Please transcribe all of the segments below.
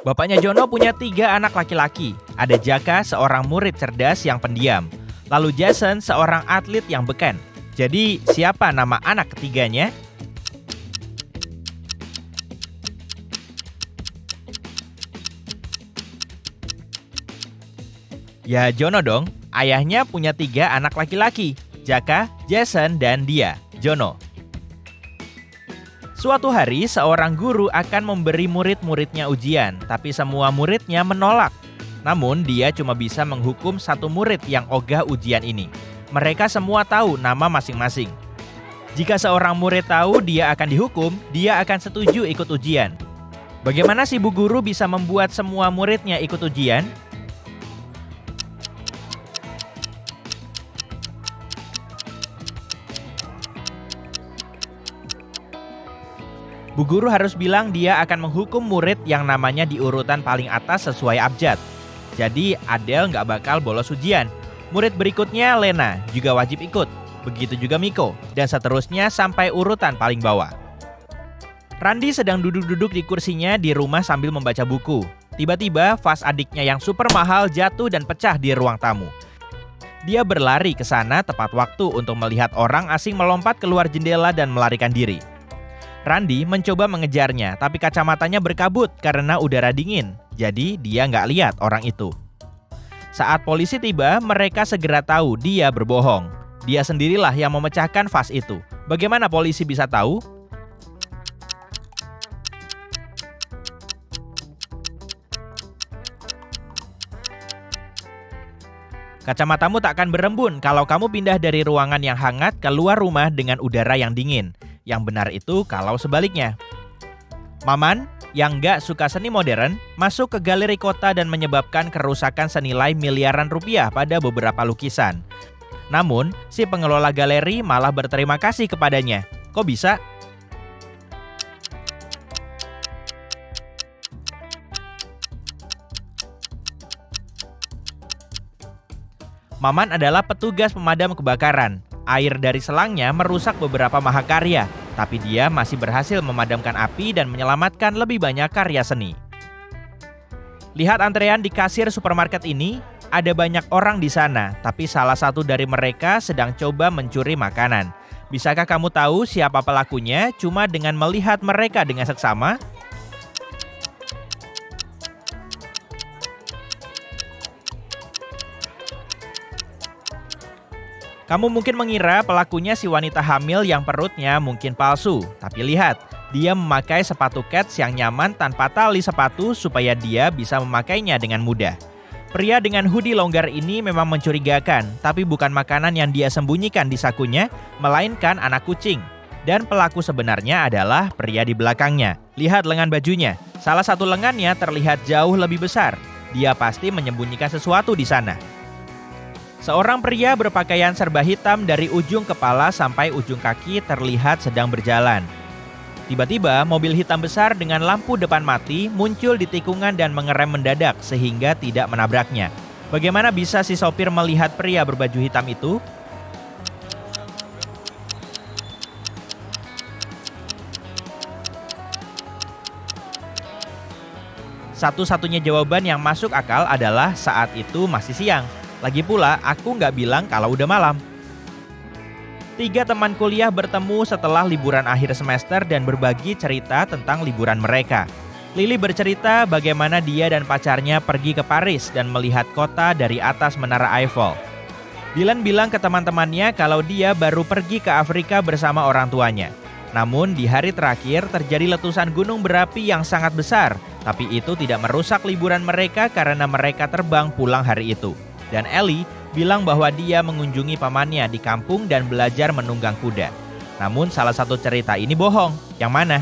Bapaknya Jono punya 3 anak laki-laki. Ada Jaka, seorang murid cerdas yang pendiam. Lalu Jason, seorang atlet yang beken. Jadi, siapa nama anak ketiganya? Ya Jono dong. Ayahnya punya 3 anak laki-laki. Jaka, Jason, dan dia, Jono. Suatu hari, seorang guru akan memberi murid-muridnya ujian, tapi semua muridnya menolak. Namun, dia cuma bisa menghukum 1 murid yang ogah ujian ini. Mereka semua tahu nama masing-masing. Jika seorang murid tahu dia akan dihukum, dia akan setuju ikut ujian. Bagaimana si bu guru bisa membuat semua muridnya ikut ujian? Bu guru harus bilang dia akan menghukum murid yang namanya di urutan paling atas sesuai abjad. Jadi Adele nggak bakal bolos ujian. Murid berikutnya Lena juga wajib ikut. Begitu juga Miko, dan seterusnya sampai urutan paling bawah. Randy sedang duduk-duduk di kursinya di rumah sambil membaca buku. Tiba-tiba vas adiknya yang super mahal jatuh dan pecah di ruang tamu. Dia berlari ke sana tepat waktu untuk melihat orang asing melompat keluar jendela dan melarikan diri. Randy mencoba mengejarnya, tapi kacamatanya berkabut karena udara dingin. Jadi dia nggak lihat orang itu. Saat polisi tiba, mereka segera tahu dia berbohong. Dia sendirilah yang memecahkan vas itu. Bagaimana polisi bisa tahu? Kacamatamu tak akan berembun kalau kamu pindah dari ruangan yang hangat keluar rumah dengan udara yang dingin. Yang benar itu kalau sebaliknya. Maman, yang nggak suka seni modern, masuk ke galeri kota dan menyebabkan kerusakan senilai miliaran rupiah pada beberapa lukisan. Namun, si pengelola galeri malah berterima kasih kepadanya. Kok bisa? Maman adalah petugas pemadam kebakaran. Air dari selangnya merusak beberapa mahakarya, tapi dia masih berhasil memadamkan api dan menyelamatkan lebih banyak karya seni. Lihat antrean di kasir supermarket ini, ada banyak orang di sana, tapi salah satu dari mereka sedang coba mencuri makanan. Bisakah kamu tahu siapa pelakunya cuma dengan melihat mereka dengan seksama? Kamu mungkin mengira pelakunya si wanita hamil yang perutnya mungkin palsu. Tapi lihat, dia memakai sepatu kets yang nyaman tanpa tali sepatu supaya dia bisa memakainya dengan mudah. Pria dengan hoodie longgar ini memang mencurigakan, tapi bukan makanan yang dia sembunyikan di sakunya, melainkan anak kucing. Dan pelaku sebenarnya adalah pria di belakangnya. Lihat lengan bajunya, salah satu lengannya terlihat jauh lebih besar. Dia pasti menyembunyikan sesuatu di sana. Seorang pria berpakaian serba hitam dari ujung kepala sampai ujung kaki terlihat sedang berjalan. Tiba-tiba, mobil hitam besar dengan lampu depan mati muncul di tikungan dan mengerem mendadak sehingga tidak menabraknya. Bagaimana bisa si sopir melihat pria berbaju hitam itu? Satu-satunya jawaban yang masuk akal adalah saat itu masih siang. Lagi pula, aku nggak bilang kalau udah malam. 3 teman kuliah bertemu setelah liburan akhir semester dan berbagi cerita tentang liburan mereka. Lily bercerita bagaimana dia dan pacarnya pergi ke Paris dan melihat kota dari atas Menara Eiffel. Dylan bilang ke teman-temannya kalau dia baru pergi ke Afrika bersama orang tuanya. Namun di hari terakhir terjadi letusan gunung berapi yang sangat besar, tapi itu tidak merusak liburan mereka karena mereka terbang pulang hari itu. Dan Ellie bilang bahwa dia mengunjungi pamannya di kampung dan belajar menunggang kuda. Namun salah satu cerita ini bohong. Yang mana?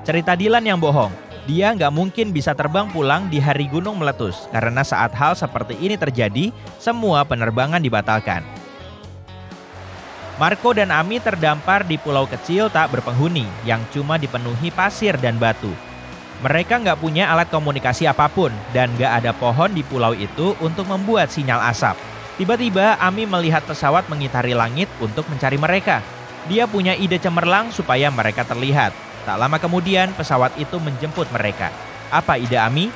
Cerita Dylan yang bohong. Dia nggak mungkin bisa terbang pulang di hari gunung meletus. Karena saat hal seperti ini terjadi, semua penerbangan dibatalkan. Marco dan Ami terdampar di pulau kecil tak berpenghuni yang cuma dipenuhi pasir dan batu. Mereka nggak punya alat komunikasi apapun dan nggak ada pohon di pulau itu untuk membuat sinyal asap. Tiba-tiba Ami melihat pesawat mengitari langit untuk mencari mereka. Dia punya ide cemerlang supaya mereka terlihat. Tak lama kemudian pesawat itu menjemput mereka. Apa ide Ami?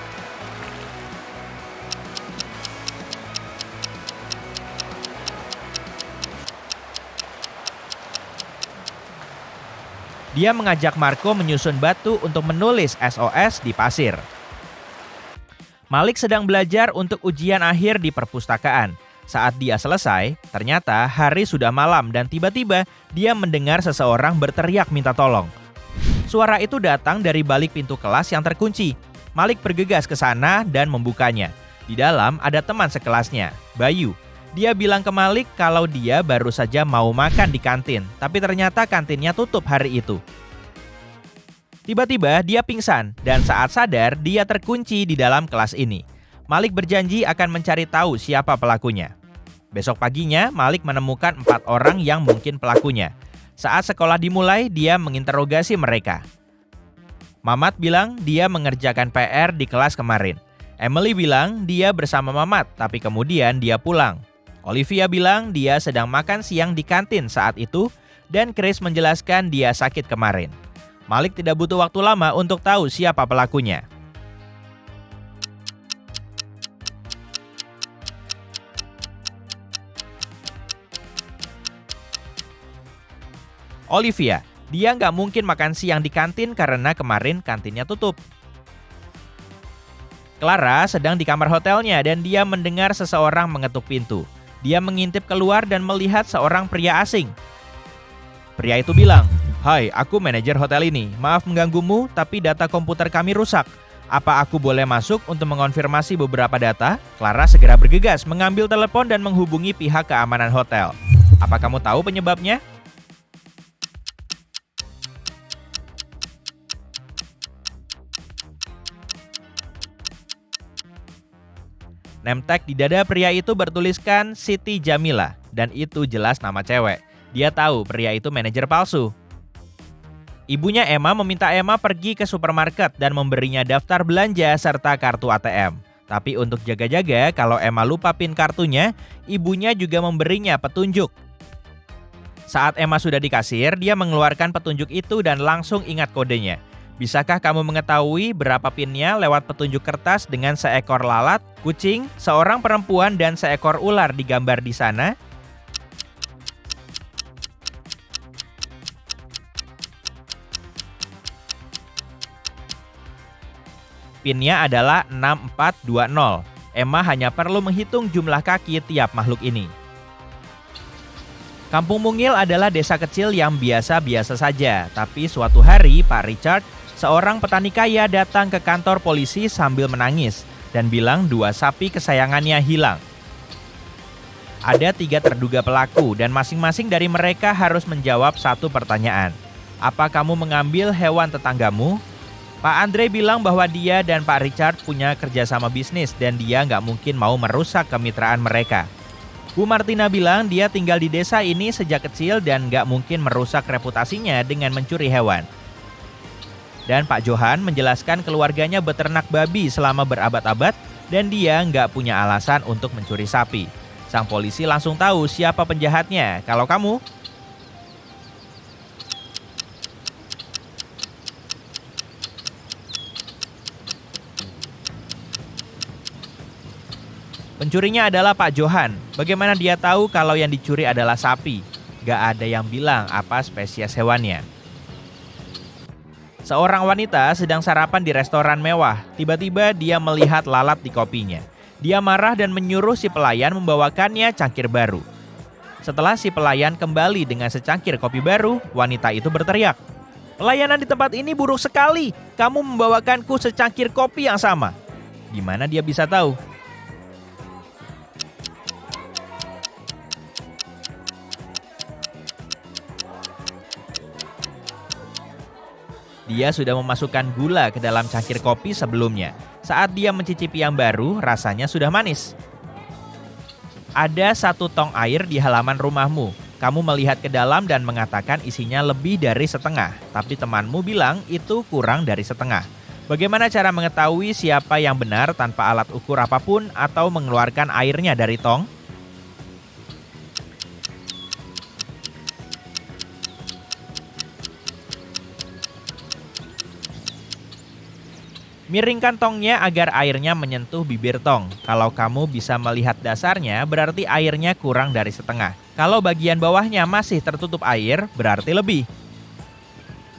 Dia mengajak Marco menyusun batu untuk menulis SOS di pasir. Malik sedang belajar untuk ujian akhir di perpustakaan. Saat dia selesai, ternyata hari sudah malam dan tiba-tiba dia mendengar seseorang berteriak minta tolong. Suara itu datang dari balik pintu kelas yang terkunci. Malik bergegas ke sana dan membukanya. Di dalam ada teman sekelasnya, Bayu. Dia bilang ke Malik kalau dia baru saja mau makan di kantin, tapi ternyata kantinnya tutup hari itu. Tiba-tiba dia pingsan dan saat sadar dia terkunci di dalam kelas ini. Malik berjanji akan mencari tahu siapa pelakunya. Besok paginya Malik menemukan 4 orang yang mungkin pelakunya. Saat sekolah dimulai, dia menginterogasi mereka. Mamat bilang dia mengerjakan PR di kelas kemarin. Emily bilang dia bersama Mamat, tapi kemudian dia pulang. Olivia bilang dia sedang makan siang di kantin saat itu, dan Chris menjelaskan dia sakit kemarin. Malik tidak butuh waktu lama untuk tahu siapa pelakunya. Olivia, dia nggak mungkin makan siang di kantin karena kemarin kantinnya tutup. Clara sedang di kamar hotelnya dan dia mendengar seseorang mengetuk pintu. Dia mengintip keluar dan melihat seorang pria asing. Pria itu bilang, "Hai, aku manajer hotel ini. Maaf mengganggumu, tapi data komputer kami rusak. Apa aku boleh masuk untuk mengonfirmasi beberapa data?" Clara segera bergegas, mengambil telepon dan menghubungi pihak keamanan hotel. "Apa kamu tahu penyebabnya?" Name tag di dada pria itu bertuliskan Siti Jamila, dan itu jelas nama cewek. Dia tahu pria itu manajer palsu. Ibunya Emma meminta Emma pergi ke supermarket dan memberinya daftar belanja serta kartu ATM. Tapi untuk jaga-jaga kalau Emma lupa PIN kartunya, ibunya juga memberinya petunjuk. Saat Emma sudah di kasir, dia mengeluarkan petunjuk itu dan langsung ingat kodenya. Bisakah kamu mengetahui berapa PIN-nya lewat petunjuk kertas dengan seekor lalat, kucing, seorang perempuan, dan seekor ular digambar di sana? PIN-nya adalah 6420. Emma hanya perlu menghitung jumlah kaki tiap makhluk ini. Kampung Mungil adalah desa kecil yang biasa-biasa saja, tapi suatu hari Pak Richard, seorang petani kaya, datang ke kantor polisi sambil menangis dan bilang 2 sapi kesayangannya hilang. Ada 3 terduga pelaku dan masing-masing dari mereka harus menjawab satu pertanyaan. Apa kamu mengambil hewan tetanggamu? Pak Andre bilang bahwa dia dan Pak Richard punya kerjasama bisnis dan dia nggak mungkin mau merusak kemitraan mereka. Bu Martina bilang dia tinggal di desa ini sejak kecil dan nggak mungkin merusak reputasinya dengan mencuri hewan. Dan Pak Johan menjelaskan keluarganya beternak babi selama berabad-abad dan dia nggak punya alasan untuk mencuri sapi. Sang polisi langsung tahu siapa penjahatnya. Kalau kamu? Pencurinya adalah Pak Johan. Bagaimana dia tahu kalau yang dicuri adalah sapi? Gak ada yang bilang apa spesies hewannya. Seorang wanita sedang sarapan di restoran mewah. Tiba-tiba dia melihat lalat di kopinya. Dia marah dan menyuruh si pelayan membawakannya cangkir baru. Setelah si pelayan kembali dengan secangkir kopi baru, wanita itu berteriak, "Pelayanan di tempat ini buruk sekali. Kamu membawakanku secangkir kopi yang sama." Gimana dia bisa tahu? Dia sudah memasukkan gula ke dalam cangkir kopi sebelumnya. Saat dia mencicipi yang baru, rasanya sudah manis. Ada 1 tong air di halaman rumahmu. Kamu melihat ke dalam dan mengatakan isinya lebih dari setengah. Tapi temanmu bilang itu kurang dari setengah. Bagaimana cara mengetahui siapa yang benar tanpa alat ukur apapun atau mengeluarkan airnya dari tong? Miringkan tongnya agar airnya menyentuh bibir tong. Kalau kamu bisa melihat dasarnya, berarti airnya kurang dari setengah. Kalau bagian bawahnya masih tertutup air, berarti lebih.